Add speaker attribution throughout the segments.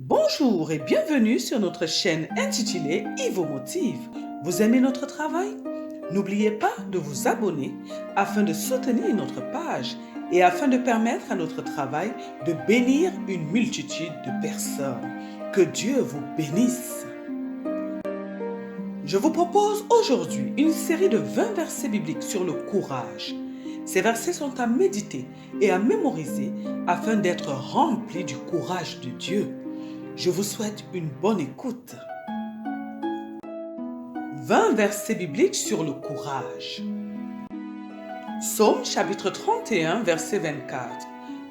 Speaker 1: Bonjour et bienvenue sur notre chaîne intitulée Ivo Motive. Vous aimez notre travail? N'oubliez pas de vous abonner afin de soutenir notre page et afin de permettre à notre travail de bénir une multitude de personnes. Que Dieu vous bénisse. Je vous propose aujourd'hui une série de 20 versets bibliques sur le courage. Ces versets sont à méditer et à mémoriser afin d'être remplis du courage de Dieu. Je vous souhaite une bonne écoute. 20 versets bibliques sur le courage. Psaume chapitre 31, verset 24.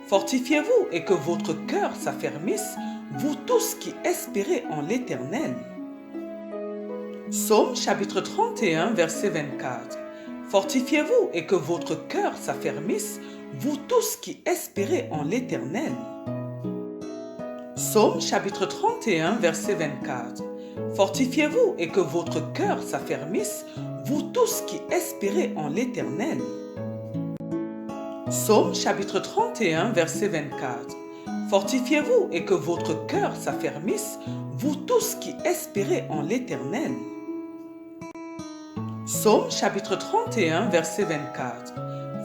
Speaker 1: Fortifiez-vous et que votre cœur s'affermisse, vous tous qui espérez en l'Éternel. Psaume chapitre 31, verset 24. Fortifiez-vous et que votre cœur s'affermisse, vous tous qui espérez en l'Éternel. Psaume chapitre 31, verset 24. Fortifiez-vous et que votre cœur s'affermisse, vous tous qui espérez en l'Éternel. Psaume chapitre 31, verset 24. Fortifiez-vous et que votre cœur s'affermisse, vous tous qui espérez en l'Éternel. Psaume chapitre 31, verset 24.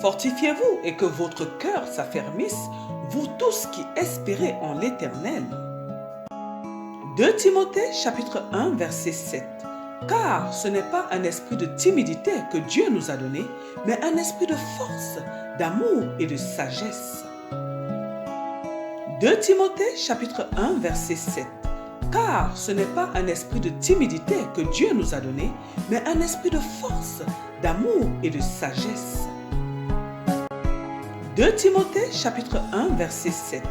Speaker 1: Fortifiez-vous et que votre cœur s'affermisse, vous tous qui espérez en l'Éternel. 2 Timothée chapitre 1, verset 7. Car ce n'est pas un esprit de timidité que Dieu nous a donné, mais un esprit de force, d'amour et de sagesse. 2 Timothée chapitre 1, verset 7. Car ce n'est pas un esprit de timidité que Dieu nous a donné, mais un esprit de force, d'amour et de sagesse. 2 Timothée chapitre 1, verset 7.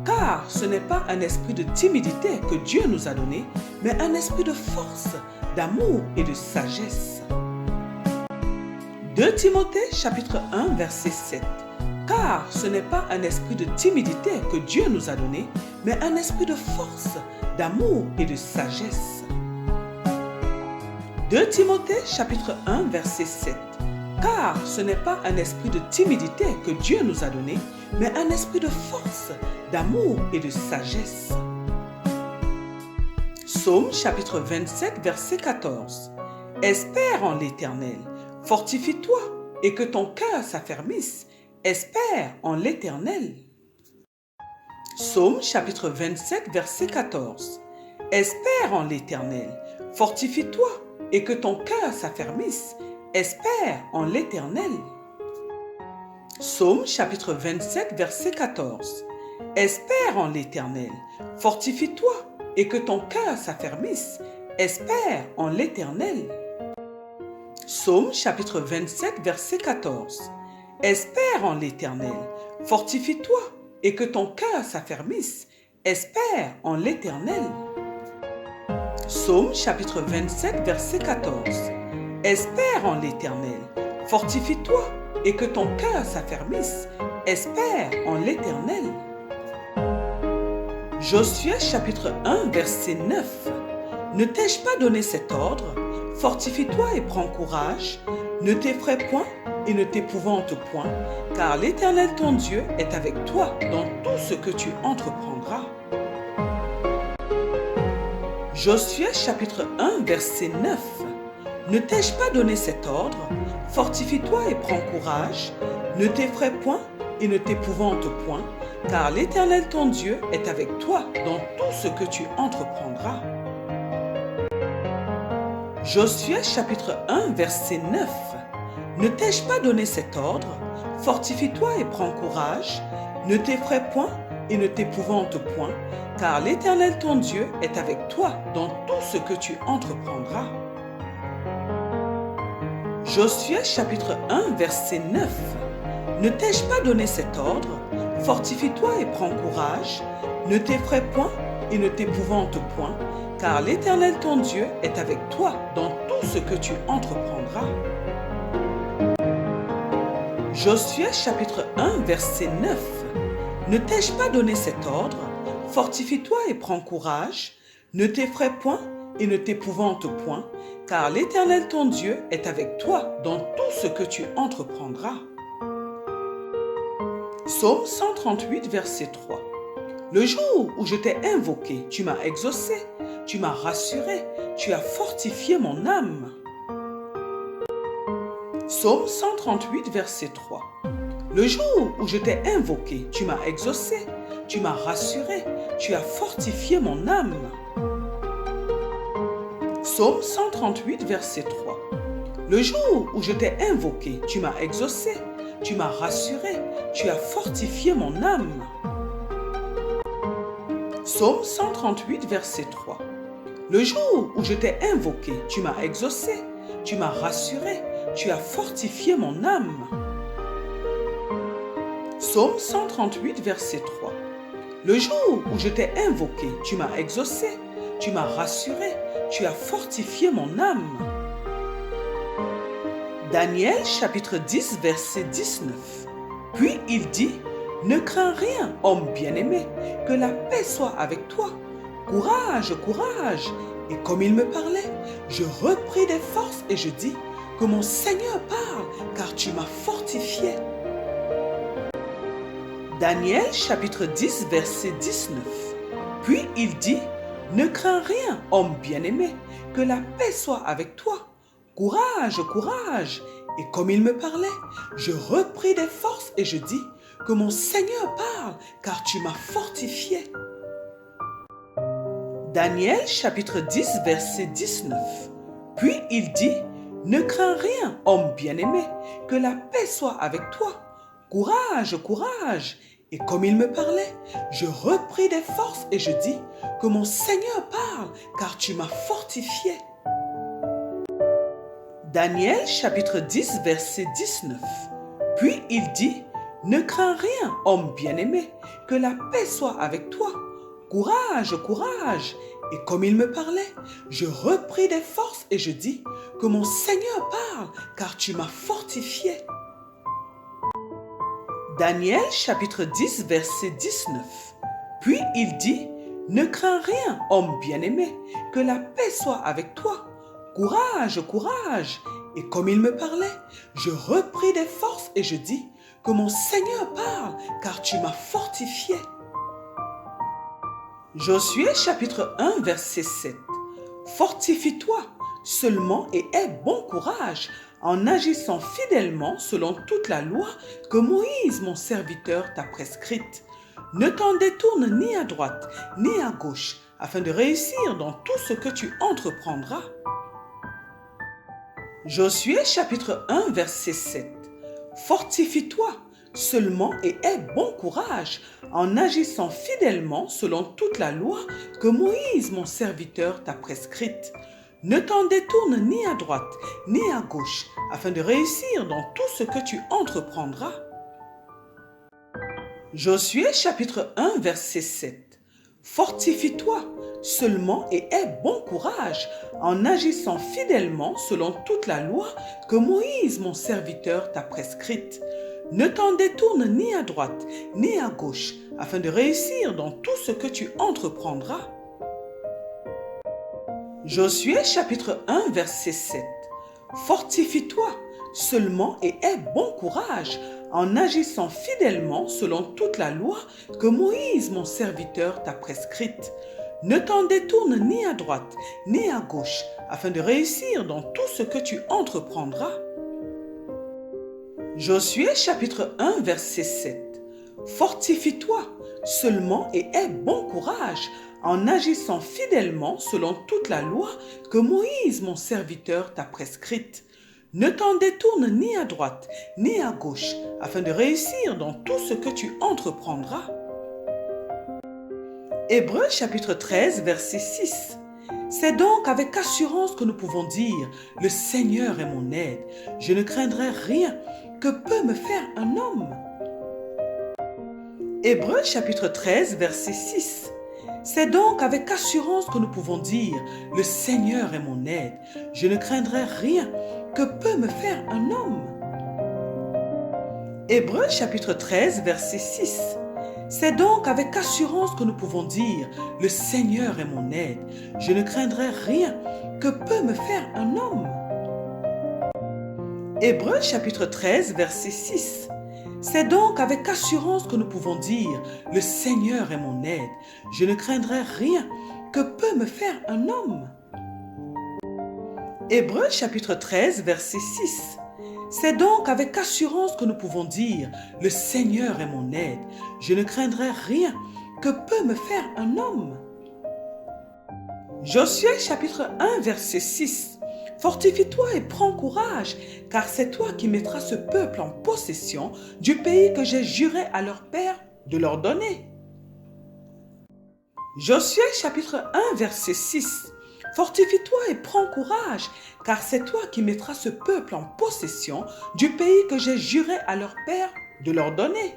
Speaker 1: Car ce n'est pas un esprit de timidité que Dieu nous a donné, mais un esprit de force, d'amour et de sagesse. 2 Timothée chapitre 1, verset 7. Car ce n'est pas un esprit de timidité que Dieu nous a donné, mais un esprit de force, d'amour et de sagesse. 2 Timothée chapitre 1, verset 7. Car ce n'est pas un esprit de timidité que Dieu nous a donné, mais un esprit de force, d'amour et de sagesse. Psaume chapitre 27, verset 14. Espère en l'Éternel, fortifie-toi et que ton cœur s'affermisse. Espère en l'Éternel. Psaume chapitre 27, verset 14. Espère en l'Éternel, fortifie-toi et que ton cœur s'affermisse. Espère en l'Éternel. Psaume chapitre 27, verset 14. Espère en l'Éternel, fortifie-toi et que ton cœur s'affermisse. Espère en l'Éternel. Psaume chapitre 27, verset 14. Espère en l'Éternel, fortifie-toi et que ton cœur s'affermisse. Espère en l'Éternel. Psaume chapitre 27, verset 14. Espère en l'Éternel, fortifie-toi et que ton cœur s'affermisse. Espère en l'Éternel. Josué chapitre 1, verset 9. Ne t'ai-je pas donné cet ordre? Fortifie-toi et prends courage. Ne t'effraie point et ne t'épouvante point, car l'Éternel ton Dieu est avec toi dans tout ce que tu entreprendras. Josué chapitre 1, verset 9. Ne t'ai-je pas donné cet ordre? Fortifie-toi et prends courage. Ne t'effraie point et ne t'épouvante point, car l'Éternel ton Dieu est avec toi dans tout ce que tu entreprendras. Josué chapitre 1, verset 9. Ne t'ai-je pas donné cet ordre? Fortifie-toi et prends courage. Ne t'effraie point et ne t'épouvante point, car l'Éternel ton Dieu est avec toi dans tout ce que tu entreprendras. Josué chapitre 1, verset 9. Ne t'ai-je pas donné cet ordre? Fortifie-toi et prends courage. Ne t'effraie point et ne t'épouvante point, car l'Éternel ton Dieu est avec toi dans tout ce que tu entreprendras. Josué chapitre 1, verset 9. Ne t'ai-je pas donné cet ordre? Fortifie-toi et prends courage. Ne t'effraie point et ne t'épouvante point, car l'Éternel ton Dieu est avec toi dans tout ce que tu entreprendras. Psaume 138, verset 3. Le jour où je t'ai invoqué, tu m'as exaucé, tu m'as rassuré, tu as fortifié mon âme. Psaume 138, verset 3. Le jour où je t'ai invoqué, tu m'as exaucé, tu m'as rassuré, tu as fortifié mon âme. Psaume 138, verset 3. Le jour où je t'ai invoqué, tu m'as exaucé, tu m'as rassuré, tu as fortifié mon âme. Psaume 138, verset 3. Le jour où je t'ai invoqué, tu m'as exaucé, tu m'as rassuré, tu as fortifié mon âme. Psaume 138, verset 3. Le jour où je t'ai invoqué, tu m'as exaucé, tu m'as rassuré, tu as fortifié mon âme. Daniel chapitre 10, verset 19. Puis il dit, « Ne crains rien, homme bien-aimé, que la paix soit avec toi. Courage, courage. » Et comme il me parlait, je repris des forces et je dis, « Que mon Seigneur parle, car tu m'as fortifié. » Daniel chapitre 10, verset 19. Puis il dit, « Ne crains rien, homme bien-aimé, que la paix soit avec toi. Courage, courage. » Et comme il me parlait, je repris des forces et je dis, « Que mon Seigneur parle, car tu m'as fortifié. » Daniel chapitre 10, verset 19. Puis il dit, « Ne crains rien, homme bien-aimé, que la paix soit avec toi. Courage, courage. » Et comme il me parlait, je repris des forces et je dis, « Que mon Seigneur parle, car tu m'as fortifié. » Daniel chapitre 10, verset 19. Puis il dit, « Ne crains rien, homme bien-aimé, que la paix soit avec toi. Courage, courage. » Et comme il me parlait, je repris des forces et je dis, « Que mon Seigneur parle, car tu m'as fortifié. » Daniel chapitre 10, verset 19. Puis il dit, « Ne crains rien, homme bien-aimé, que la paix soit avec toi. Courage, courage. » Et comme il me parlait, je repris des forces et je dis, « Que mon Seigneur parle, car tu m'as fortifié. » Josué chapitre 1, verset 7. Fortifie-toi seulement et aie bon courage en agissant fidèlement selon toute la loi que Moïse, mon serviteur, t'a prescrite. Ne t'en détourne ni à droite ni à gauche, afin de réussir dans tout ce que tu entreprendras. Josué chapitre 1, verset 7. Fortifie-toi seulement et aie bon courage en agissant fidèlement selon toute la loi que Moïse, mon serviteur, t'a prescrite. Ne t'en détourne ni à droite ni à gauche, afin de réussir dans tout ce que tu entreprendras. Josué chapitre 1, verset 7. Fortifie-toi seulement et aie bon courage en agissant fidèlement selon toute la loi que Moïse, mon serviteur, t'a prescrite. Ne t'en détourne ni à droite ni à gauche, afin de réussir dans tout ce que tu entreprendras. Josué chapitre 1, verset 7. Fortifie-toi seulement et aie bon courage en agissant fidèlement selon toute la loi que Moïse, mon serviteur, t'a prescrite. Ne t'en détourne ni à droite ni à gauche, afin de réussir dans tout ce que tu entreprendras. Josué chapitre 1, verset 7. Fortifie-toi seulement et aie bon courage en agissant fidèlement selon toute la loi que Moïse, mon serviteur, t'a prescrite. Ne t'en détourne ni à droite ni à gauche, afin de réussir dans tout ce que tu entreprendras. Hébreux chapitre 13, verset 6. C'est donc avec assurance que nous pouvons dire, « Le Seigneur est mon aide, je ne craindrai rien, que peut me faire un homme ?» Hébreux chapitre 13, verset 6. C'est donc avec assurance que nous pouvons dire, « Le Seigneur est mon aide, je ne craindrai rien, que peut me faire un homme ?» Hébreux chapitre 13, verset 6. C'est donc avec assurance que nous pouvons dire, « Le Seigneur est mon aide, je ne craindrai rien, que peut me faire un homme ?» Hébreux chapitre 13, verset 6. C'est donc avec assurance que nous pouvons dire, le Seigneur est mon aide. Je ne craindrai rien. Que peut me faire un homme? Hébreux chapitre 13, verset 6. C'est donc avec assurance que nous pouvons dire, le Seigneur est mon aide. Je ne craindrai rien. Que peut me faire un homme? Josué chapitre 1, verset 6. Fortifie-toi et prends courage, car c'est toi qui mettras ce peuple en possession du pays que j'ai juré à leur père de leur donner. Josué chapitre 1, verset 6. Fortifie-toi et prends courage, car c'est toi qui mettras ce peuple en possession du pays que j'ai juré à leur père de leur donner.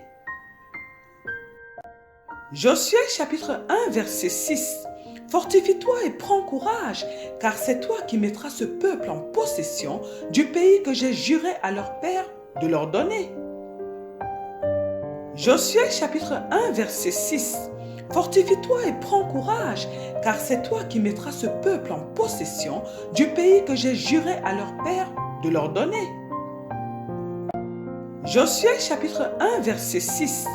Speaker 1: Josué chapitre 1, verset 6. Fortifie-toi et prends courage, car c'est toi qui mettras ce peuple en possession du pays que j'ai juré à leur père de leur donner. Josué chapitre 1, verset 6. Fortifie-toi et prends courage, car c'est toi qui mettras ce peuple en possession du pays que j'ai juré à leur père de leur donner. Josué chapitre 1, verset 6.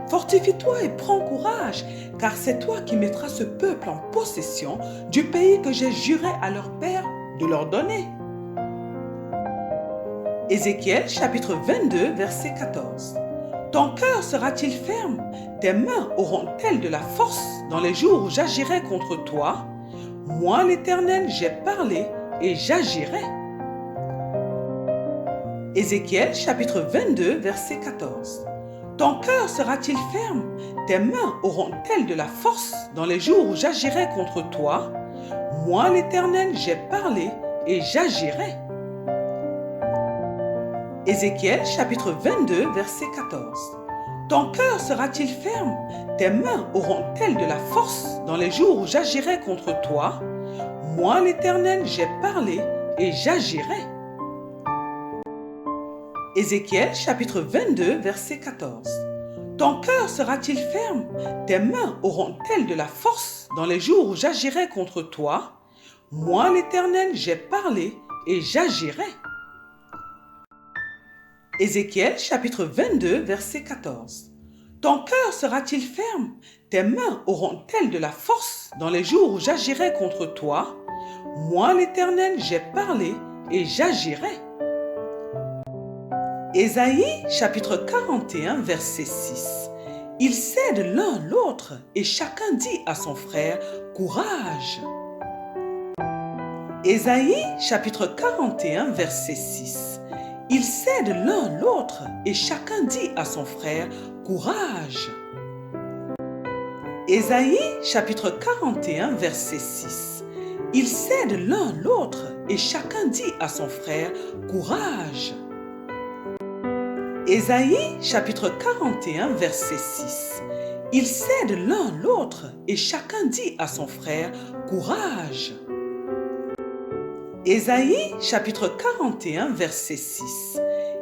Speaker 1: Fortifie-toi et prends courage, car c'est toi qui mettras ce peuple en possession du pays que j'ai juré à leur père de leur donner. Ézéchiel chapitre 22, verset 14. Ton cœur sera-t-il ferme? Tes mains auront-elles de la force dans les jours où j'agirai contre toi? Moi, l'Éternel, j'ai parlé et j'agirai. Ézéchiel chapitre 22, verset 14. Ton cœur sera-t-il ferme? Tes mains auront-elles de la force dans les jours où j'agirai contre toi? Moi, l'Éternel, j'ai parlé et j'agirai. Ézéchiel chapitre 22, verset 14. Ton cœur sera-t-il ferme? Tes mains auront-elles de la force dans les jours où j'agirai contre toi? Moi, l'Éternel, j'ai parlé et j'agirai. Ézéchiel chapitre 22, verset 14. Ton cœur sera-t-il ferme? Tes mains auront-elles de la force dans les jours où j'agirai contre toi? Moi, l'Éternel, j'ai parlé et j'agirai. Ézéchiel chapitre 22, verset 14. Ton cœur sera-t-il ferme? Tes mains auront-elles de la force dans les jours où j'agirai contre toi? Moi, l'Éternel, j'ai parlé et j'agirai. Ésaïe chapitre 41, verset 6. Ils cèdent l'un l'autre et chacun dit à son frère, courage. Ésaïe chapitre 41, verset 6. Ils cèdent l'un l'autre et chacun dit à son frère, courage. Ésaïe chapitre 41, verset 6. Ils cèdent l'un l'autre et chacun dit à son frère, courage. Ésaïe chapitre 41, verset 6. Ils cèdent l'un l'autre et chacun dit à son frère, courage. Ésaïe chapitre 41, verset 6.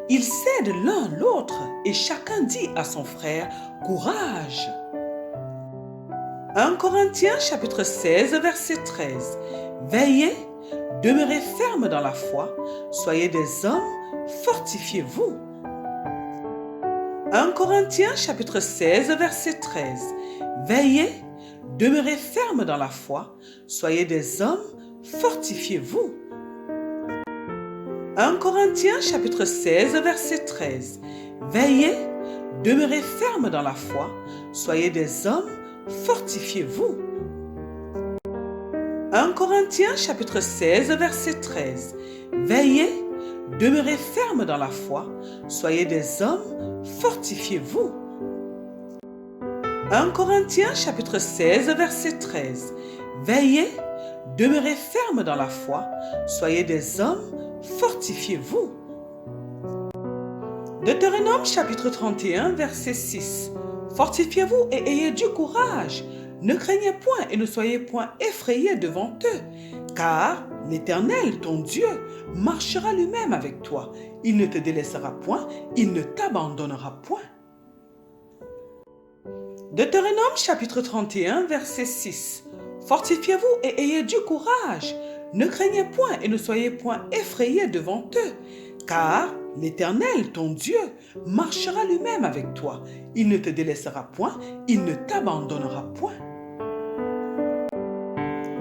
Speaker 1: Ils cèdent l'un l'autre et chacun dit à son frère, courage. 1 Corinthiens chapitre 16, verset 13. Veillez, demeurez fermes dans la foi, soyez des hommes, fortifiez-vous. 1 Corinthiens chapitre 16, verset 13. Veillez, demeurez fermes dans la foi, soyez des hommes, fortifiez-vous. 1 Corinthiens chapitre 16, verset 13. Veillez, demeurez fermes dans la foi, soyez des hommes, fortifiez-vous. 1 Corinthiens chapitre 16, verset 13. Veillez, demeurez fermes dans la foi, soyez des hommes, fortifiez-vous. 1 Corinthiens chapitre 16, verset 13. Veillez, demeurez fermes dans la foi, soyez des hommes, fortifiez-vous. Deutéronome chapitre 31, verset 6. Fortifiez-vous et ayez du courage. Ne craignez point et ne soyez point effrayés devant eux, car l'Éternel, ton Dieu, marchera lui-même avec toi. Il ne te délaissera point, il ne t'abandonnera point. Deutéronome chapitre 31, verset 6. Fortifiez-vous et ayez du courage. Ne craignez point et ne soyez point effrayés devant eux, car l'Éternel, ton Dieu, marchera lui-même avec toi. Il ne te délaissera point, il ne t'abandonnera point.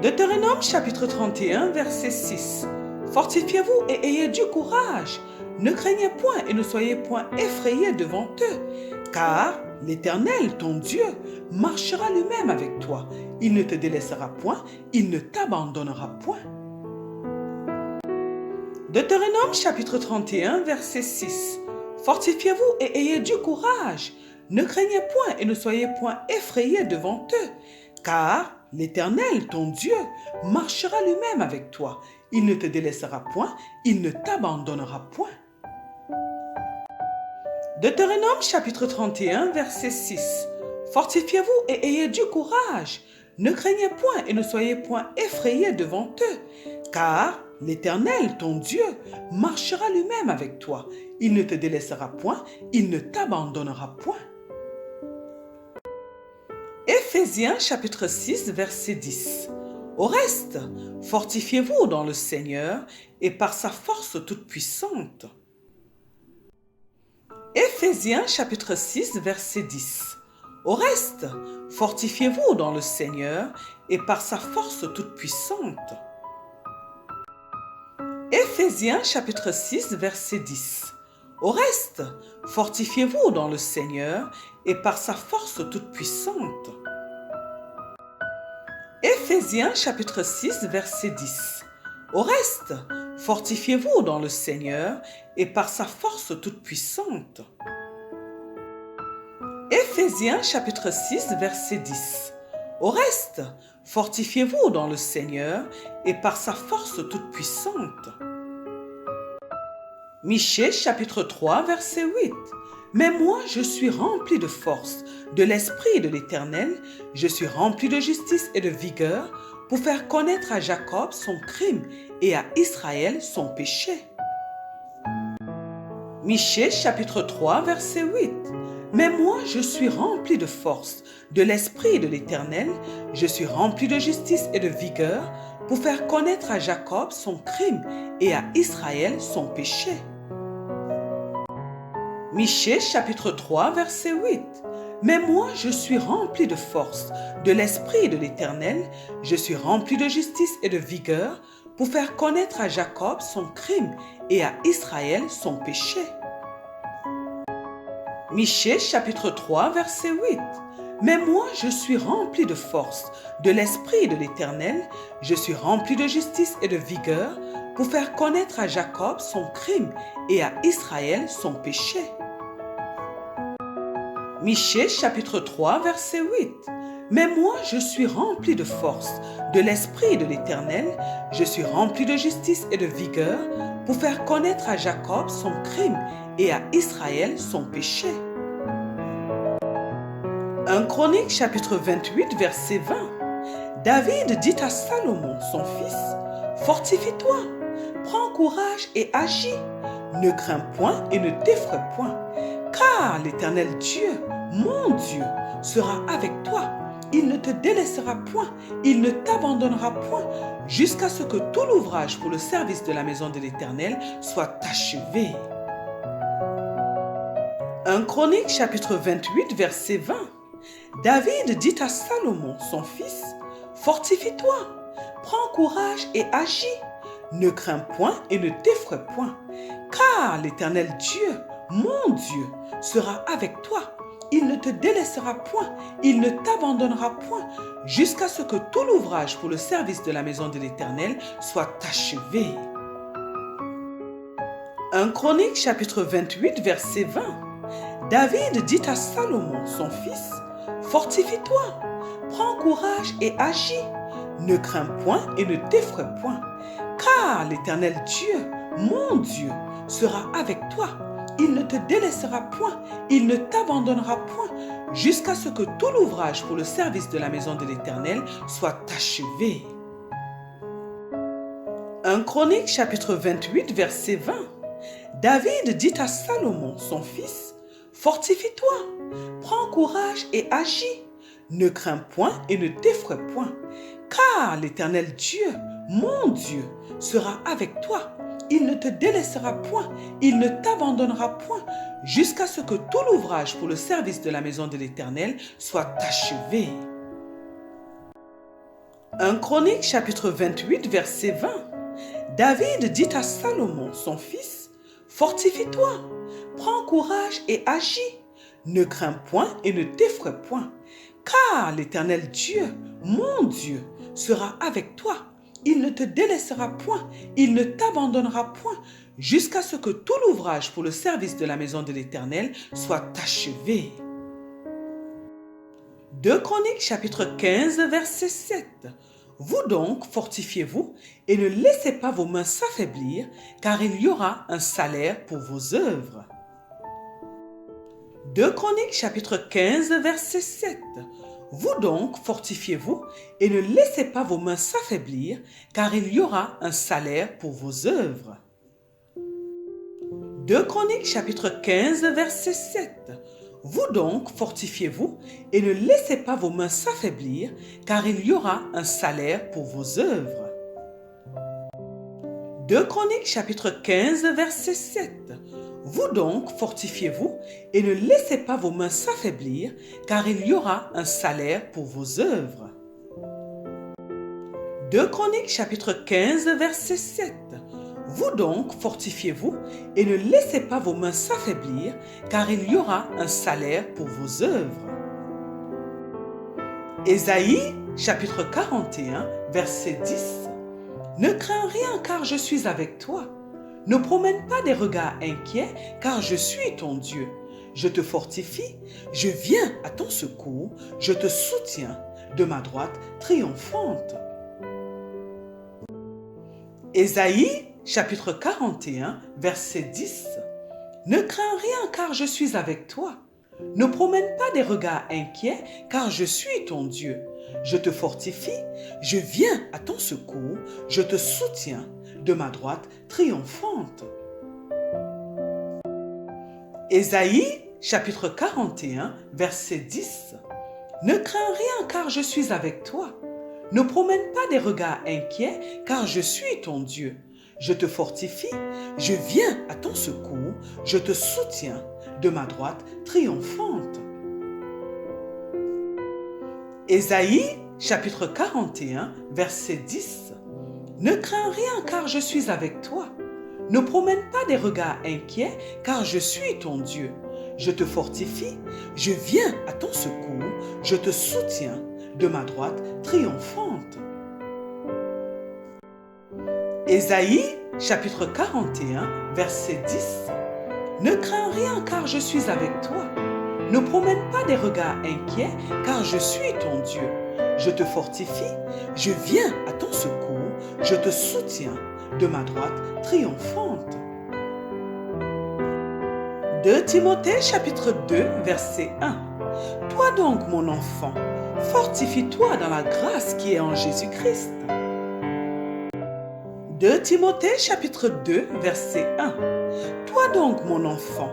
Speaker 1: Deutéronome chapitre 31, verset 6. Fortifiez-vous et ayez du courage. Ne craignez point et ne soyez point effrayés devant eux, car l'Éternel, ton Dieu, marchera lui-même avec toi. Il ne te délaissera point, il ne t'abandonnera point. Deutéronome chapitre 31, verset 6. Fortifiez-vous et ayez du courage. Ne craignez point et ne soyez point effrayés devant eux, car l'Éternel, ton Dieu, marchera lui-même avec toi. Il ne te délaissera point, il ne t'abandonnera point. Deutéronome chapitre 31, verset 6. Fortifiez-vous et ayez du courage. Ne craignez point et ne soyez point effrayés devant eux, car l'Éternel, ton Dieu, marchera lui-même avec toi. Il ne te délaissera point, il ne t'abandonnera point. Éphésiens chapitre 6, verset 10. Au reste, fortifiez-vous dans le Seigneur et par sa force toute puissante. Éphésiens chapitre 6, verset 10. Au reste, fortifiez-vous dans le Seigneur et par sa force toute puissante. Éphésiens chapitre 6, verset 10. Au reste, fortifiez-vous dans le Seigneur et par sa force toute puissante. Éphésiens chapitre 6, verset 10. Au reste, fortifiez-vous dans le Seigneur et par sa force toute puissante. Éphésiens chapitre 6, verset 10. Au reste, fortifiez-vous dans le Seigneur et par sa force toute puissante. Michée chapitre 3, verset 8. Mais moi, je suis rempli de force, de l'Esprit de l'Éternel, je suis rempli de justice et de vigueur pour faire connaître à Jacob son crime et à Israël son péché. Michée chapitre 3, verset 8. Mais moi, je suis rempli de force, de l'Esprit de l'Éternel, je suis rempli de justice et de vigueur pour faire connaître à Jacob son crime et à Israël son péché. Michée chapitre 3, verset 8. Mais moi, je suis rempli de force, de l'Esprit de l'Éternel, je suis rempli de justice et de vigueur pour faire connaître à Jacob son crime et à Israël son péché. Michée chapitre 3, verset 8. Mais moi, je suis rempli de force, de l'Esprit de l'Éternel, je suis rempli de justice et de vigueur pour faire connaître à Jacob son crime et à Israël son péché. Michée chapitre 3, verset 8. Mais moi, je suis rempli de force, de l'Esprit de l'Éternel, je suis rempli de justice et de vigueur pour faire connaître à Jacob son crime et à Israël son péché. 1 Chronique chapitre 28, verset 20. David dit à Salomon, son fils, « Fortifie-toi, prends courage et agis, ne crains point et ne t'effraie point, car l'Éternel Dieu, mon Dieu, sera avec toi. Il ne te délaissera point, il ne t'abandonnera point, jusqu'à ce que tout l'ouvrage pour le service de la maison de l'Éternel soit achevé. » 1 Chronique chapitre 28, verset 20. David dit à Salomon, son fils, « Fortifie-toi, prends courage et agis, ne crains point et ne t'effraie point, car l'Éternel Dieu, mon Dieu, sera avec toi. Il ne te délaissera point, il ne t'abandonnera point, jusqu'à ce que tout l'ouvrage pour le service de la maison de l'Éternel soit achevé. » 1 Chronique chapitre 28, verset 20. David dit à Salomon, son fils, « Fortifie-toi, prends courage et agis, ne crains point et ne t'effraie point, car l'Éternel Dieu, mon Dieu, sera avec toi. Il ne te délaissera point, il ne t'abandonnera point, jusqu'à ce que tout l'ouvrage pour le service de la maison de l'Éternel soit achevé. » 1 Chronique chapitre 28, verset 20. David dit à Salomon, son fils, « Fortifie-toi, prends courage et agis, ne crains point et ne t'effraie point, car l'Éternel Dieu, mon Dieu, sera avec toi. il ne te délaissera point, il ne t'abandonnera point, jusqu'à ce que tout l'ouvrage pour le service de la maison de l'Éternel soit achevé. 1 Chronique chapitre 28 verset 20. David dit à Salomon, son fils, « Fortifie-toi, prends courage et agis, ne crains point et ne t'effraie point, car l'Éternel Dieu, mon Dieu, sera avec toi. Il ne te délaissera point, il ne t'abandonnera point, jusqu'à ce que tout l'ouvrage pour le service de la maison de l'Éternel soit achevé. » 2 Chroniques chapitre 15 verset 7. Vous donc fortifiez-vous et ne laissez pas vos mains s'affaiblir, car il y aura un salaire pour vos œuvres. 2 Chroniques chapitre 15 verset 7. Vous donc fortifiez-vous et ne laissez pas vos mains s'affaiblir, car il y aura un salaire pour vos œuvres. 2 Chroniques chapitre 15 verset 7. Vous donc fortifiez-vous et ne laissez pas vos mains s'affaiblir, car il y aura un salaire pour vos œuvres. 2 Chroniques chapitre 15 verset 7. Vous donc fortifiez-vous et ne laissez pas vos mains s'affaiblir, car il y aura un salaire pour vos œuvres. 2 Chroniques chapitre 15 verset 7. Vous donc fortifiez-vous et ne laissez pas vos mains s'affaiblir, car il y aura un salaire pour vos œuvres. Ésaïe chapitre 41 verset 10. Ne crains rien, car je suis avec toi. Ne promène pas des regards inquiets, car je suis ton Dieu. Je te fortifie, je viens à ton secours, je te soutiens de ma droite triomphante. Ésaïe chapitre 41 verset 10. Ne crains rien, car je suis avec toi. Ne promène pas des regards inquiets, car je suis ton Dieu. Je te fortifie, je viens à ton secours, je te soutiens de ma droite triomphante. Ésaïe chapitre 41 verset 10. Ne crains rien, car je suis avec toi. Ne promène pas des regards inquiets, car je suis ton Dieu. Je te fortifie, je viens à ton secours, je te soutiens de ma droite triomphante. Ésaïe chapitre 41 verset 10. Ne crains rien, car je suis avec toi. Ne promène pas des regards inquiets, car je suis ton Dieu. Je te fortifie, je viens à ton secours, je te soutiens de ma droite triomphante. Ésaïe chapitre 41 verset 10. Ne crains rien, car je suis avec toi. Ne promène pas des regards inquiets, car je suis ton Dieu. Je te fortifie, je viens à ton secours, je te soutiens de ma droite triomphante. 2 Timothée chapitre 2 verset 1. Toi donc, mon enfant, fortifie-toi dans la grâce qui est en Jésus-Christ. 2 Timothée chapitre 2 verset 1. Toi donc, mon enfant,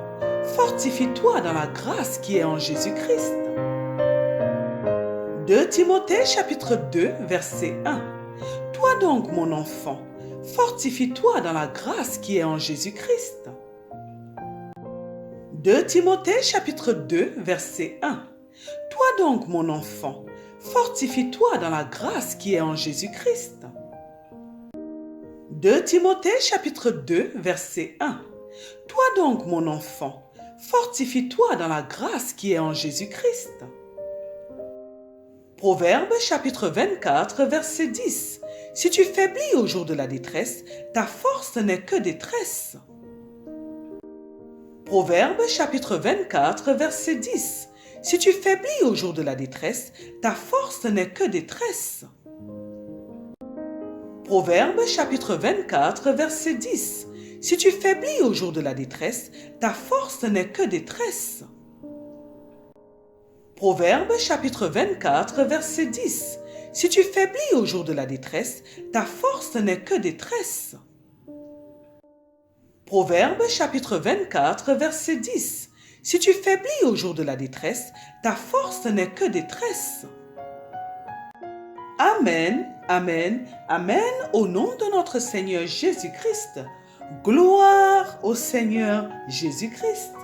Speaker 1: fortifie-toi dans la grâce qui est en Jésus-Christ. 2 Timothée chapitre 2 verset 1. Toi donc, mon enfant, fortifie-toi dans la grâce qui est en Jésus-Christ. 2 Timothée chapitre 2 verset 1. Toi donc, mon enfant, fortifie-toi dans la grâce qui est en Jésus-Christ. 2 Timothée chapitre 2 verset 1. Toi donc, mon enfant, fortifie-toi dans la grâce qui est en Jésus-Christ. Proverbe chapitre 24 verset 10. Si tu faiblis au jour de la détresse, ta force n'est que détresse. Proverbe chapitre 24 verset 10. Si tu faiblis au jour de la détresse, ta force n'est que détresse. Proverbe chapitre 24 verset 10. Si tu faiblis au jour de la détresse, ta force n'est que détresse. Proverbe chapitre 24 verset 10. Si tu faiblis au jour de la détresse, ta force n'est que détresse. Proverbe chapitre 24 verset 10. Si tu faiblis au jour de la détresse, ta force n'est que détresse. Amen, amen, amen, au nom de notre Seigneur Jésus-Christ. Gloire au Seigneur Jésus-Christ.